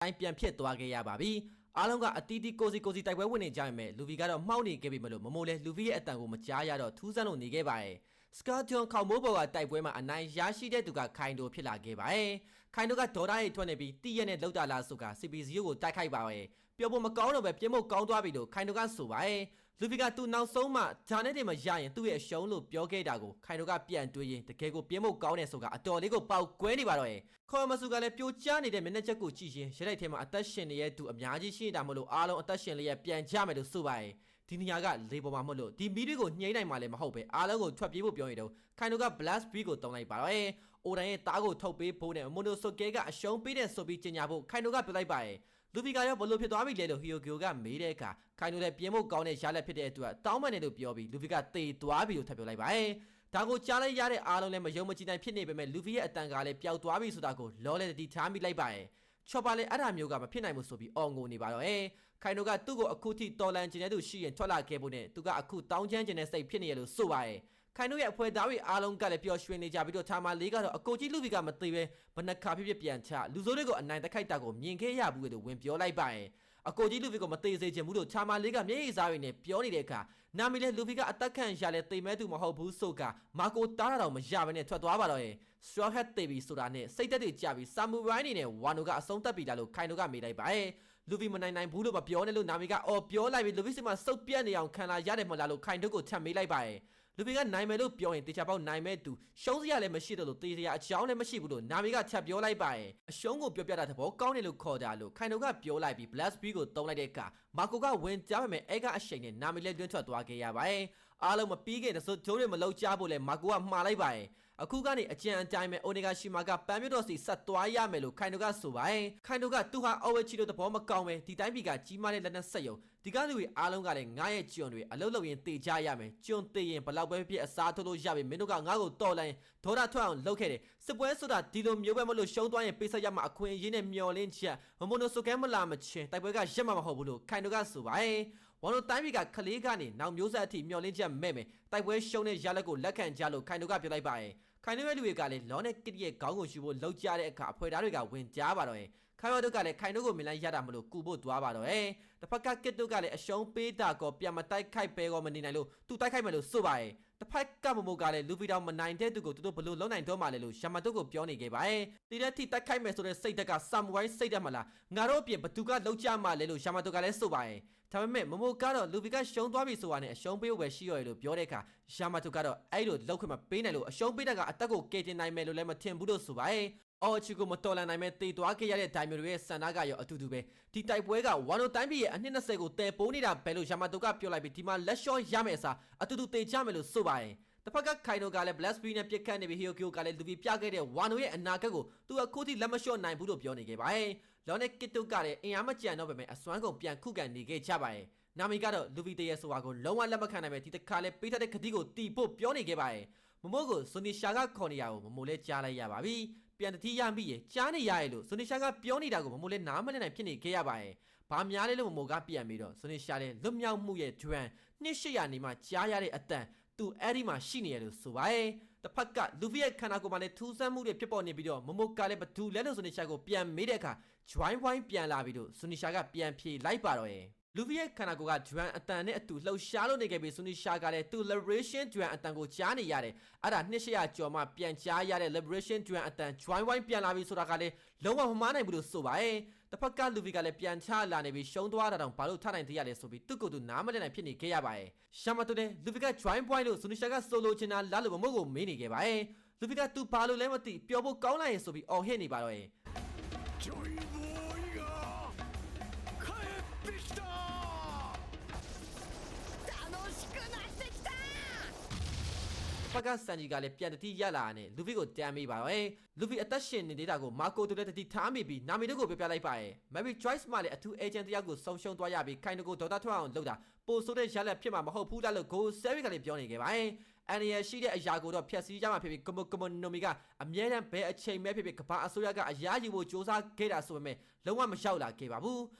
တိုင်းပြန်ဖြစ်သွားခဲ့ရပါပြီအားလုံးကအတီးတီးကိုစီတိုက်ပွဲဝင်နေကြပေမဲ့လူဗီကတော့မှောက်နေခဲ့ပြီမလို့မမိုလည်းလူဗီရဲ့အတန်ကိုမကြားရတော့ထူးဆန်းလို့နေခဲ့ပါတယ်စကာဂျွန်ခေါမိုးဘော်ကတိုက်ပွဲမှာအနိုင်ရရှိတဲ့သူကခိုင်တိုဖြစ်လာခဲ့ပါတယ်ခိုင်တိုကဒေါ်ဒါရိတ်ထွက်နေပြီးတီးရက်နဲ့လောက်တာလားဆိုက CP0 ကိုတိုက်ခိုက်ပါပဲပြောဖို့မကောင်းတော့ပဲပြင်းဖို့ကောင်းသွားပြီလို့ခိုင်တိုကဆိုပါတယ်လူဗီကသူနောက်ဆုံးမှဂျာနဲ့တင်မရရင်သူ့ရဲ့အရှုံးလို့ပြောခဲ့တာကိုခိုင်တိုကပြန်တွေးရင်တကယ်ကိုပြင်းဖို့ကောင်းတယ်ဆိုကအတော်လေးကိုပေါက်ကွဲနေပါတော့ရဲ့ခေါ်မဆူကလည်းပြိုကျနေတဲ့မျက်နှာချက်ကိုကြည့်ရင်ရဲလိုက်ထဲမှာအသက်ရှင်နေတဲ့သူအများကြီးရှိနေတာမလို့အားလုံးအသက်ရှင်လေးရပြန်ကြမယ်လို့ဆိုပါတယ်ဒီနေရာကလေပေါ်မှာမဟုတ်လို့ဒီမီးတွေကိုညှိနှိုင်းမှလည်းမဟုတ်ပဲအားလုံးကိုထွက်ပြေးဖို့ပြောနေတော့ခိုင်တိုက blast beat ကိုတုံးလိုက်ပါတော့အိုဒန်ရဲ့တားကိုထုတ်ပေးဖို့နဲ့မွန်ဒိုဆိုကဲကအရှုံးပေးတဲ့ဆိုပြီးကြေညာဖို့ခိုင်တိုကပြောလိုက်ပါတယ်လူဗီကရောဘလို့ဖြစ်သွားပြီလဲလို့ဟီယိုဂိုကမေးတဲ့အခါခိုင်တိုလည်းပြင်းဖို့ကောင်းတဲ့ရလက်ဖြစ်တဲ့အတွက်တောင်းပန်တယ်လို့ပြောပြီးလူဗီကတေသွားပြီလို့ထပ်ပြောလိုက်ပါတယ်ဒါကိုကြားလိုက်ရတဲ့အားလုံးလည်းမယုံမကြည်နိုင်ဖြစ်နေပေမဲ့လူဗီရဲ့အတန်ကလည်းပျောက်သွားပြီဆိုတာကိုလောလဲတတိထားမိလိုက်ပါတယ်ချော်ပါလေအဲ့ဒါမျိုးကမဖြစ်နိုင်ဘူးဆိုပြီးအော်ငိုနေပါတော့ခိုင်တိုကသူ့ကိုအခုထိတော်လန်ကျင်တဲ့သူရှိရင်ထွက်လာခဲ့ဖို့နဲ့သူကအခုတောင်းချမ်းကျင်တဲ့စိတ်ဖြစ်နေရလို့ဆိုပါတယ်ခိုင်တို့ရဲ့အဖွဲသားတွေအားလုံးကလည်းပျော်ရွှင်နေကြပြီးတော့ထာမာလေးကတော့အကိုကြီးလူဗီကမသိပဲဘနခါဖြစ်ဖြစ်ပြန်ချလူစိုးတွေကိုအနိုင်တက်ခိုက်တာကိုမြင်ခဲ့ရဘူးလို့ဝင်ပြောလိုက်ပါတယ်အကိုကြီးလူဗီကိုမသိစေချင်ဘူးလို့ထာမာလေးကမျက်ရည်စားရင်းနဲ့ပြောနေတဲ့အခါနာမီလည်းလူဗီကအသက်ခံရလဲသိမဲသူမဟုတ်ဘူးဆိုကမာကိုတားတာတော့မရဘဲနဲ့ထွက်သွားပါတော့ရဲ့ straw hat တေးပြီးဆိုတာနဲ့စိတ်သက်တွေကြပြီးဆာမူရိုင်းနေနဲ့ဝါနိုကအဆုံးသတ်ပြီးတာလို့ခိုင်တို့ကမေးလိုက်ပါတယ်လူဗီမနိုင်ဘူးလို့မပြောနဲ့လို့နာမီကအော်ပြောလိုက်ပြီးလူဗီစီမှာစုပ်ပြတ်နေအောင်ခံလာရတယ်မလားလို့ခိုင်တို့ကိုထပ်မေးလိုက်ပါတယ်လူဗီကနိုင်မယ်လို့ပြောရင်တေချာပေါက်နိုင်မဲ့သူရှုံးစရာလည်းမရှိတော့လို့တေစရာအကြောင်းလည်းမရှိဘူးလို့နာမီကချက်ပြောလိုက်ပါတယ်အရှုံးကိုပြောပြတာသဘောကောင်းတယ်လို့ခေါ်တာလို့ခိုင်တို့ကပြောလိုက်ပြီး blast beat ကိုတုံးလိုက်တဲ့အခါမာကိုကဝင်ကြားပေမဲ့အဲ့ကအရှိန်နဲ့နာမီလည်းတွင်းထွက်သွားခဲ့ရပါတယ်အားလုံးမပြီးခင်တဆိုဂျိုးတွေမလောက်ကြဖို့လဲမာကိုကမှားလိုက်ပါတယ်အခုကနေအကြံအတိုင်းပဲအိုနီဂါရှီမာကပန်းမြတ်တော်စီဆက်သွားရမယ်လို့ခိုင်တို့ကဆိုပါတယ်ခိုင်တို့ကသူဟာအော်ဝဲချီတို့သဘောမကောင်းပဲဒီတိုင်းပြည်ကကြီးမားတဲ့လက်နက်ဆက်ယုံဒီကလူတွေအားလုံးကလည်းငါရဲ့ကျွန်တွေအလုတ်လုတ်ရင်တေကြရမယ်ကျွန်တေရင်ဘလောက်ပဲဖြစ်အစားထိုးလို့ရပြီမင်းတို့ကငါ့ကိုတော်လိုက်ဒေါ်တာထွက်အောင်လုပ်ခဲ့တယ်စစ်ပွဲဆိုတာဒီလိုမျိုးပဲမလို့ရှုံးသွားရင်ပေးဆက်ရမှာအခွင့်အရေးနဲ့မျောလင်းချက်မမနိုဆိုကဲမလာမချင်းတိုက်ပွဲကရက်မှာမဟုတ်ဘူးလို့ခိုင်တို့ကဆိုပါတယ်ဝါလို့တိုင်းပြည်ကခလေးကနေနောက်မျိုးဆက်အထိမျောလင်းချက်မဲ့မယ်တိုက်ပွဲရှုံးတဲ့ရလက်ကိုလက်ခံကြလို့ခိုင်တို့ကပြောလိုက်ပါတယ်ခိုင်တို့ရဲ့လူတွေကလည်းလောနဲ့ကစ်ရဲ့ခေါင်းကိုရှူဖို့လှုပ်ကြတဲ့အခါအဖွဲသားတွေကဝင်ကြားပါတော့ခိုင်ဝါတို့ကလည်းခိုင်တို့ကိုမြင်လိုက်ရတာမလို့ကူဖို့သွားပါတော့တစ်ဖက်ကကစ်တို့ကလည်းအရှုံးပေးတာကောပြန်မတိုက်ခိုက်ပဲကောမနေနိုင်လို့သူတိုက်ခိုက်မယ်လို့ဆိုပါတယ်တစ်ဖက်ကမမိုကလည်းလူဗီတောင်မနိုင်တဲ့သူကိုသူတို့ဘလို့လုံးနိုင်တော့မှလဲလို့ယာမာတိုကိုပြောနေခဲ့ပါတယ်တီလက်တီတိုက်ခိုက်မယ်ဆိုတဲ့စိတ်တက်ကဆာမူရိုင်းစိတ်တက်မလားငါတို့အပြင်ဘသူကလှုပ်ကြမှလဲလို့ယာမာတိုကလည်းဆိုပါတယ်ဒါပေမဲ့မမိုကတော့လူဗီကရှုံးသွားပြီဆိုတာနဲ့အရှုံးပေးဖို့ပဲရှိရလို့ပြောတဲ့အခါယာမာတိုကတော့အဲ့လိုလှုပ်ခွင့်မပေးနိုင်လို့အရှုံးပေးတာကအသက်ကိုကယ်တင်နိုင်မယ်လို့လည်းမထင်ဘူးလို့ဆိုပါတယ်အော်ချီကိုမတော်လန်နိုင်မဲ့တေသွားခဲ့ရတဲ့ဒိုင်မျိုးတွေရဲ့ဆန္ဒကရောအတူတူပဲဒီတိုက်ပွဲကဝါနိုတိုင်းပြည်ရဲ့အနှစ်20ကိုတည်ပိုးနေတာပဲလို့ယာမာတိုကပြောလိုက်ပြီးဒီမှာလက်လျှော့ရမယ်အစားအတူတူတေကြမယ်လို့ဆိုပါတယ်တစ်ဖက်ကခိုင်နိုကလည်း blast beat နဲ့ပြစ်ခတ်နေပြီးဟီယိုဂိုကလည်းလူဗီပြခဲ့တဲ့ဝါနိုရဲ့အနာဂတ်ကိုသူအခုထိလက်မလျှော့နိုင်ဘူးလို့ပြောနေခဲ့ပါတယ်လောနဲ့ကစ်တိုကလည်းအင်အားမကျန်တော့ပေမဲ့အစွမ်းကုန်ပြန်ခုခံနေခဲ့ကြပါတယ်နာမီကတော့လူဗီတရဲ့ဆိုတာကိုလုံးဝလက်မခံနိုင်ပဲဒီတစ်ခါလဲပေးထားတဲ့ခတိကိုတီးဖို့ပြောနေခဲ့ပါတယ်မမိုးကိုဆိုနီရှာကခေါ်နေရကိုမမိုးလဲကြားလိုက်ရပါပြီပြန်တတိရမိရဲ့ကြားနေရရဲ့လို့ဆိုနီရှာကပြောနေတာကိုမမိုးလဲနားမလည်နိုင်ဖြစ်နေခဲ့ရပါတယ်ဘာများလဲလို့မမိုးကပြန်ပြီးတော့ဆိုနီရှာလဲလွတ်မြောက်မှုရဲ့ဒရန်2800နေမှကြားရတဲ့အတန်သူအဲ့ဒီမှာရှိနေရလို့ဆိုပါတယ်တစ်ဖက်ကလူဗီရဲ့ခန္ဓာကိုယ်မှာလည်းထူးဆန်းမှုတွေဖြစ်ပေါ်နေပြီးတော့မမိုးကလည်းဘသူလဲလို့ဆိုနီရှာကိုပြန်မေးတဲ့အခါ join ဝိုင်းပြန်လာပြီးတော့ဆိုနီရှာကပြန်ဖြေလိုက်ပါတော့ရဲ့လူဗီရဲ့ခန္ဓာကိုယ်ကဒရန်အတန်နဲ့အတူလှုပ်ရှားလို့နေခဲ့ပြီးဆိုနီရှာကလည်းသူ liberation ဒရန်အတန်ကိုကြားနေရတယ်အဲ့ဒါ2800ကျော်မှပြန်ကြားရတဲ့ liberation ဒရန်အတန် join ဝိုင်းပြန်လာပြီးဆိုတာကလည်းလုံးဝမမှားနိုင်ဘူးလို့ဆိုပါတယ်တစ်ဖက်ကလူဗီကလည်းပြန်ချလာနေပြီးရှုံးသွားတာတောင်ဘာလို့ထနိုင်သေးရလဲဆိုပြီးသူ့ကိုယ်သူနားမလည်နိုင်ဖြစ်နေခဲ့ရပါတယ်ရှာမတိုတဲ့လူဗီက join point လို့ဆိုနီရှာကဆိုလိုချင်တာလားလို့မမို့ကိုမေးနေခဲ့ပါတယ်လူဗီကသူဘာလို့လဲမသိပြောဖို့ကောင်းလိုက်ရင်ဆိုပြီးအော်ဟစ်နေပါတော့ဖက်ကစန်ဂျီကလည်းပြန်တတိရလာနဲ့လူဗီကိုတမ်းမိပါတော့လူဗီအသက်ရှင်နေသေးတာကိုမာကိုတို့လည်းတတိထားမိပြီးနာမီတို့ကိုပြောပြလိုက်ပါမယ်ရီဂျွိုက်စ်မှလည်းအထူးအေဂျင့်တယောက်ကိုဆုံးရှုံးသွားရပြီးခိုင်တကိုဒေါ်တာထွက်အောင်လုပ်တာပိုဆိုတဲ့ရလက်ဖြစ်မှာမဟုတ်ဘူးလားလို့ဂိုဆယ်ရီကလည်းပြောနေခဲ့ပါတယ် အန်ရရှိတဲ့အရာကိုတော့ဖျက်ဆီးကြမှာဖြစ်ပြီးကမွန်နိုမီကအမြဲတမ်းဘဲအချိန်မဲ့ဖြစ်ဖြစ်ကဘာအစိုးရကအရာယူဖို့စ조사ခဲ့တာဆိုပေမဲ့လုံးဝမလျှောက်လာခဲ့ပါဘူး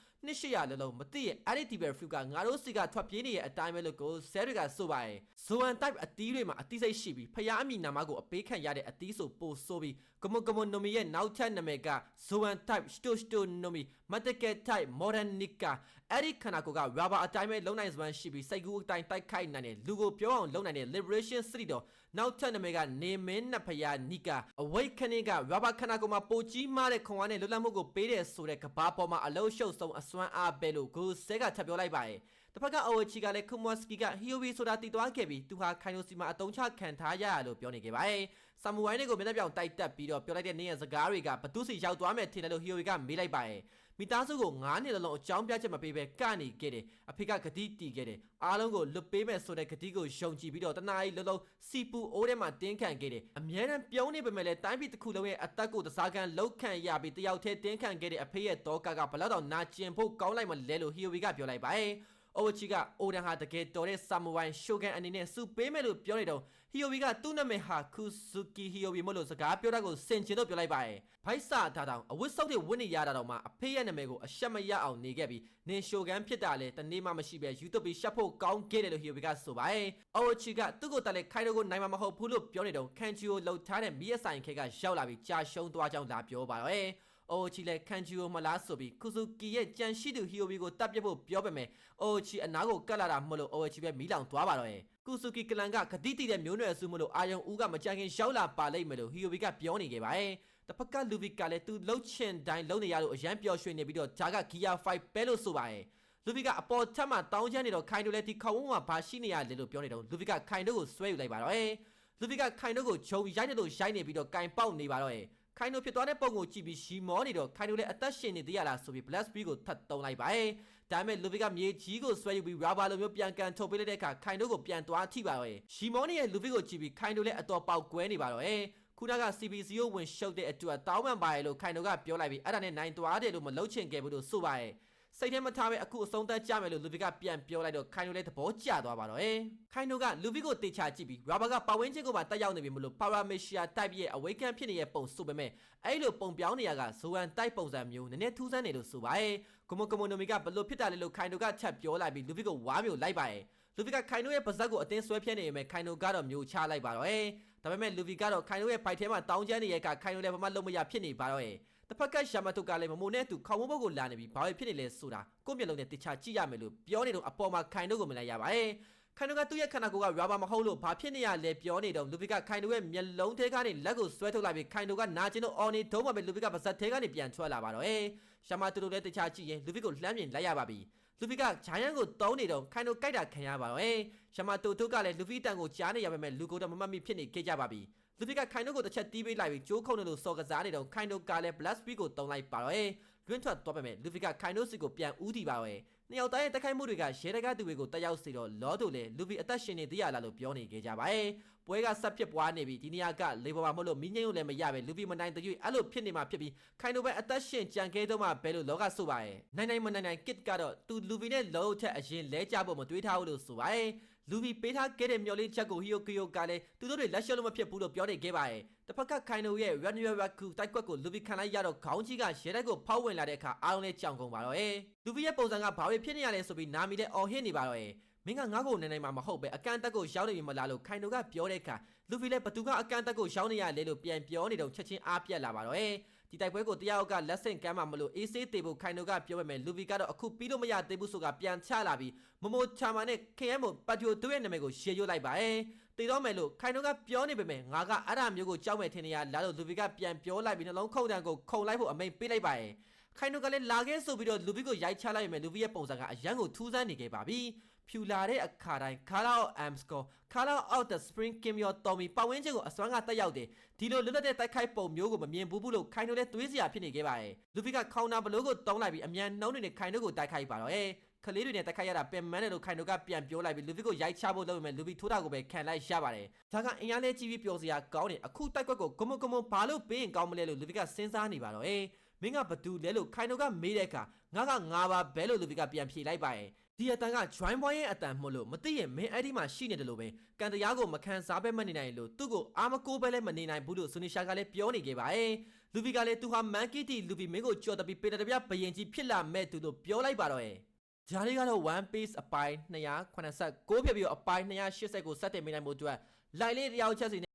နှစ်ရှစ်ရာလုံးမသိရဲ့အဲ့ဒီဒီဘယ်ဖလူကငါတို့စီကထွက်ပြေးနေတဲ့အတိုင်းပဲလို့ကိုဆဲတွေကဆိုပါရဲ့ဇိုန်တိုက်အတီးတွေမှာအတီးစိတ်ရှိပြီးဖျားအမိနာမကိုအပေးခံရတဲ့အတီးဆိုပို့ဆိုပြီးကမွန်နိုမီရဲ့နောက်ထပ်နာမည်ကဇိုန်တိုက်စတိုနိုမီမတ်တကက်တိုက်မော်ဒန်နစ်ကာအဲ့ဒီခန္ဓာကိုယ်ကရာဘာအတိုင်းပဲလုံနိုင်စွမ်းရှိပြီးစိတ်ကူးအတိုင်းတိုက်ခိုက်နိုင်တယ်လူကိုပြောအောင်လုံနိုင်တဲ့ liberation city တော့နောက်ထပ်နာမည်ကနေမင်းနဖယာနီကာအဝိတ်ခဏကရာဘာခန္ဓာကိုယ်မှာပိုကြီးမားတဲ့ခွန်အားနဲ့လွတ်လပ်မှုကိုပေးတဲ့ဆိုတဲ့ကဘာပေါ်မှာအလုံးရှုပ်ဆုံးအစွမ်းအားပဲလို့ကိုဆဲကထပ်ပြောလိုက်ပါတယ်တစ်ဖက်ကအော်ချီကလည်းကူမွတ်စကီကဟီယိုဘီဆိုတာတည်သွားခဲ့ပြီးသူဟာခိုင်နိုစီမှာအတုံးချခံထားရလို့ပြောနေခဲ့ပါတယ်ဆာမူဝိုင်းတွေကိုမျက်နှာပြောင်တိုက်တက်ပြီးတော့ပြောလိုက်တဲ့နေရစကားတွေကဘသူစီရောက်သွားမယ်ထင်တယ်လို့ဟီယိုဘီကမေးလိုက်ပါတယ်မိသားစုကို9နှစ်လုံးအကြောင်းပြချက်မပေးဘဲကနေခဲ့တယ်အဖေကဂတိတီးခဲ့တယ်အားလုံးကိုလွတ်ပေးမယ်ဆိုတဲ့ဂတိကိုယုံကြည်ပြီးတော့တနားရီလုံးစီပူအိုးထဲမှာတင်းခံခဲ့တယ်အမြဲတမ်းပြုံးနေပေမဲ့လည်းတိုင်းပြည်တစ်ခုလုံးရဲ့အသက်ကိုတစားကန်လောက်ခံရပြီးတယောက်တည်းတင်းခံခဲ့တဲ့အဖေရဲ့တောကဘလောက်တော့နာကျင်ဖို့ကောင်းလိုက်မလဲလို့ဟီယိုဘီကပြောလိုက်ပါတယ်အိုချီကအိုဒန်ဟာတကယ်တော်တဲ့ဆာမူဝိုင်းရှိုကန်အနေနဲ့စူပေးမယ်လို့ပြောနေတော့ဟီယိုဘီကသူ့နာမည်ဟာကူဆူကီဟီယိုဘီမို့လို့စကားပြောတာကိုစင်ချင်လို့ပြောလိုက်ပါတယ်။ဖိုက်စာထားတောင်အဝတ်ဆုပ်တွေဝတ်နေရတာတော့မှအဖေရဲ့နာမည်ကိုအရှက်မရအောင်နေခဲ့ပြီးနင်ရှိုကန်ဖြစ်တာလေတနေ့မှမရှိပဲယူတူဘီရှက်ဖို့ကောင်းခဲ့တယ်လို့ဟီယိုဘီကဆိုပါတယ်။အိုချီကသူ့ကိုတက်လေခိုင်တိုကိုနိုင်မှာမဟုတ်ဘူးလို့ပြောနေတော့ခန်ချီကိုလှုပ်ထားတဲ့မီးရဆိုင်ခဲကရောက်လာပြီးကြာရှုံးသွားကြောင်းလာပြောပါတော့။အိုချီလည်းခန်ချီကိုမလားဆိုပြီးကူဆူကီရဲ့ကြံရှိသူဟီယိုဘီကိုတပ်ပြဖို့ပြောပေမဲ့အိုချီအနားကိုကတ်လာတာမလို့အိုချီပဲမီးလောင်သွားပါတော့ကူဆူကီကလန်ကဂတိတီတဲ့မျိုးနွယ်စုမလို့အာယုံဦးကမကြခင်ရောက်လာပါလိမ့်မယ်လို့ဟီယိုဘီကပြောနေခဲ့ပါတယ်တစ်ဖက်ကလူဘီကလည်းသူလှုပ်ချင်တိုင်းလှုပ်နေရလို့အရန်ပျော်ရွှင်နေပြီးတော့ဂျာကဂီယာ5ပဲလို့ဆိုပါတယ်လူဘီကအပေါ်ထက်မှတောင်းချမ်းနေတော့ခိုင်တို့လည်းဒီခေါင်းဝန်းမှာဘာရှိနေရလဲလို့ပြောနေတော့လူဘီကခိုင်တို့ကိုဆွဲယူလိုက်ပါတော့လူဘီကခိုင်တို့ကိုဂျုံရိုက်နေလို့ရိုက်နေပြီးတော့ကင်ပေါက်နေပါတော့ခိုင်တို့ဖြစ်သွားတဲ့ပုံကိုကြည့်ပြီးရှီမောနေတော့ခိုင်တို့လည်းအသက်ရှင်နေသေးရလားဆိုပြီး Blast Speed ကိုထပ်တုံးလိုက်ပါတယ်ဒါပေမဲ့လူဘီကမြေကြီးကိုဆွဲယူပြီး rubber လိုမျိုးပြန်ကန်ထုတ်ပေးလိုက်တဲ့အခါခိုင်တို့ကိုပြန်သွားထိပါတော့ရှီမောနေရဲ့လူဘီကိုကြည့်ပြီးခိုင်တို့လည်းအတော်ပေါက်ကွဲနေပါတော့ခုနက CBC ကိုဝင်ရှုပ်တဲ့အတွက်တောင်းပန်ပါရဲ့လို့ခိုင်တို့ကပြောလိုက်ပြီးအဲ့ဒါနဲ့နိုင်သွားတယ်လို့မလုပ်ချင်ခဲ့ဘူးလို့ဆိုပါရဲ့စိတ်ထဲမထားပဲအခုအဆုံးသတ်ကြမယ်လို့လူဘီကပြန်ပြောလိုက်တော့ခိုင်တို့လည်းသဘောကျသွားပါတော့ခိုင်တို့ကလူဘီကိုတေချာကြည့်ပြီး rubber ကပတ်ဝန်းကျင်ကိုပါတက်ရောက်နေပြီမလို့ Paramecia type ရဲ့ awaken ဖြစ်နေတဲ့ပုံဆိုပေမဲ့အဲ့လိုပုံပြောင်းနေရကဇိုန်တိုက်ပုံစံမျိုးနည်းနည်းထူးဆန်းနေလို့ဆိုပါရဲ့ကမွန်နိုမီကဘလို့ဖြစ်တာလဲလို့ခိုင်တို့ကချက်ပြောလိုက်ပြီးလူဘီကိုဝါမျိုးလိုက်ပါရဲ့လူဘီကခိုင်တို့ရဲ့ပါဇက်ကိုအတင်းဆွဲပြဲနေပေမဲ့ခိုင်တို့ကတော့မျိုးချလိုက်ပါတော့ဒါပေမဲ့လူဘီကတော့ခိုင်တို့ရဲ့ဖိုက်ထဲမှာတောင်းကျမ်းနေတဲ့ကခိုင်တို့လည်းဘာမှလုံးမရဖြစ်နေပါတော့တစ်ဖက်ကရှာမတုကလည်းမမိုနဲ့သူခေါင်းမုတ်ကိုလာနေပြီးဘာပဲဖြစ်နေလဲဆိုတာကိုယ့်မျက်လုံးနဲ့တခြားကြည့်ရမယ်လို့ပြောနေတော့အပေါ်မှာခိုင်တို့ကိုမလိုက်ရပါခိုင်တို့ကသူ့ရဲ့ခန္ဓာကိုယ်ကရာဘာမဟုတ်လို့ဘာဖြစ်နေရလဲပြောနေတော့လူဘီကခိုင်တို့ရဲ့မျက်လုံးထဲကနေလက်ကိုဆွဲထုတ်လိုက်ပြီးခိုင်တို့ကနာကျင်လို့အော်နေတော့မှပဲလူဘီကပါဇက်ထဲကနေပြန်ထွက်လာပါတော့ရှာမတုတို့လည်းတခြားကြည့်ရင်လူဘီကိုလှမ်းမြင်လိုက်ရပါပြီလူဘီကဂျိုင်းယန်ကိုတုံးနေတော့ခိုင်တို့ကြိုက်တာခံရပါတော့ရှာမတုတို့ကလည်းလူဘီတန်ကိုကြားနေရပါမယ်လူကိုတော့မမှတ်မိဖြစ်နေခဲ့ကြပါပြီလူဘီကခိုင်တို့ကိုတစ်ချက်တီးပေးလိုက်ပြီးကြိုးခုံလို့စော်ကစားနေတော့ခိုင်တို့ကလည်း Blast Speed ကိုတုံးလိုက်ပါတော့လွင့်ထွက်သွားပေမဲ့လူဘီကခိုင်တို့စီကိုပြန်ဦးတီပါတော့နှစ်ယောက်သားရဲ့တိုက်ခိုက်မှုတွေကရဲတကားသူတွေကိုတက်ရောက်စေတော့လောတို့လည်းလူဘီအသက်ရှင်နေသေးရလားလို့ပြောနေကြပါတယ်ပွဲကဆက်ဖြစ်ပွားနေပြီဒီနေရာကလေပေါ်မှာမဟုတ်လို့မင်းငိမ့်ကိုလည်းမရပဲလူဘီမနိုင်တဲ့ရွေးအဲ့လိုဖြစ်နေမှာဖြစ်ပြီးခိုင်တို့ပဲအသက်ရှင်ကြံခဲ့တော့မှဘယ်လိုလောကဆိုပါရဲ့နိုင်မနိုင်ကစ်ကတော့သူလူဘီနဲ့လောထက်အရင်လဲကြဖို့မတွေးထားဘူးလို့ဆိုပါရဲ့လူဘီပေးထားခဲ့တဲ့မျော်လင့်ချက်ကိုဟီယိုကီယိုကလည်းသူတို့တွေလက်ရှုပ်လို့မဖြစ်ဘူးလို့ပြောနေခဲ့ပါတယ်တစ်ဖက်ကခိုင်တို့ရဲ့ Ranuel Raku တိုက်ကွက်ကိုလူဘီခံလိုက်ရတော့ခေါင်းကြီးကရဲတိုက်ကိုဖောက်ဝင်လာတဲ့အခါအားလုံးလည်းကြောင်ကုန်ပါတော့လူဘီရဲ့ပုံစံကဘာတွေဖြစ်နေရလဲဆိုပြီးနာမီလည်းအော်ဟစ်နေပါတော့မင်းကငါ့ကိုနိုင်မှာမဟုတ်ပဲအကန်တက်ကိုရောက်နေပြီမလားလို့ခိုင်တို့ကပြောတဲ့အခါလူဘီလည်းဘသူကအကန်တက်ကိုရောက်နေရလဲလို့ပြန်ပြောနေတော့ချက်ချင်းအားပြက်လာပါတော့ဒီတိုက်ပွဲကိုတယောက်ကလက်ဆင့်ကမ်းမှာမလို့အေးဆေးတေဖို့ခိုင်တို့ကပြောပေမဲ့လူဘီကတော့အခုပြီးလို့မရသေးဘူးဆိုတာပြန်ချလာပြီးမမိုချာမာနဲ့ KM ပတ်ဂျိုတို့ရဲ့နာမည်ကိုရှေ့ရွလိုက်ပါတေတော့မယ်လို့ခိုင်တို့ကပြောနေပေမဲ့ငါကအဲ့ဒါမျိုးကိုကြောက်မဲ့ထင်နေရလားလို့လူဘီကပြန်ပြောလိုက်ပြီးနှလုံးခုန်တန်ကိုခုန်လိုက်ဖို့အမိန်ပေးလိုက်ပါခိုင်တို့ကလည်းလာခဲ့ဆိုပြီးတော့လူဘီကိုရိုက်ချလိုက်ပေမဲ့လူဘီရဲ့ပုံစံကအရန်ကိုထူးဆန်းနေခဲ့ပါပြီဖြူလာတဲ့အခါတိုင်း Color Amscore Color Out the Spring Kim ရောတော်မီပတ်ဝန်းကျင်ကိုအစွမ်းကတက်ရောက်တယ်ဒီလိုလွတ်လပ်တဲ့တိုက်ခိုက်ပုံမျိုးကိုမမြင်ဘူးလို့ခိုင်တို့လည်းတွေးစရာဖြစ်နေခဲ့ပါတယ်လူဘီကခေါင်းနာဘလို့ကိုတောင်းလိုက်ပြီးအမြန်နှုံးနေတဲ့ခိုင်တို့ကိုတိုက်ခိုက်ပါတော့ကလေးတွေနဲ့တိုက်ခိုက်ရတာပင်မနဲ့လို့ခိုင်တို့ကပြန်ပြောလိုက်ပြီးလူဘီကိုရိုက်ချဖို့လုပ်ပေမဲ့လူဘီထိုးတာကိုပဲခံလိုက်ရပါတယ်ဒါကအင်အားလေးကြီးပြီးပျော်စရာကောင်းတယ်အခုတိုက်ကွက်ကိုကမွန်ဘာလို့ပေးရင်ကောင်းမလဲလို့လူဘီကစဉ်းစားနေပါတော့မင်းကဘသူလဲလို့ခိုင်တို့ကမေးတဲ့အခါငါပါဘဲလို့လူဘီကပြန်ဖြေလိုက်ပါ ဒီအတန်က join point ရဲ့အတန်မို့လို့မသိရင်မင်းအဲ့ဒီမှာရှိနေတယ်လို့ပဲကန်တရားကိုမခံစားပဲမနေနိုင်လို့သူ့ကိုအာမကိုပဲလည်းမနေနိုင်ဘူးလို့ဆူနီရှာကလည်းပြောနေခဲ့ပါတယ်လူဗီကလည်းသူဟာမန်ကီတီလူဗီမင်းကိုကြော်တပြီးပေတတပြဘယင်ကြီးဖြစ်လာမဲ့သူလို့ပြောလိုက်ပါတော့ရဲ့ဂျာရီကတော့ One Piece အပိုင်း289ဖြစ်ပြီးတော့အပိုင်း280ကိုစတင်မိနိုင်မှုအတွက်လိုက်လေးတယောက်ချက်စီ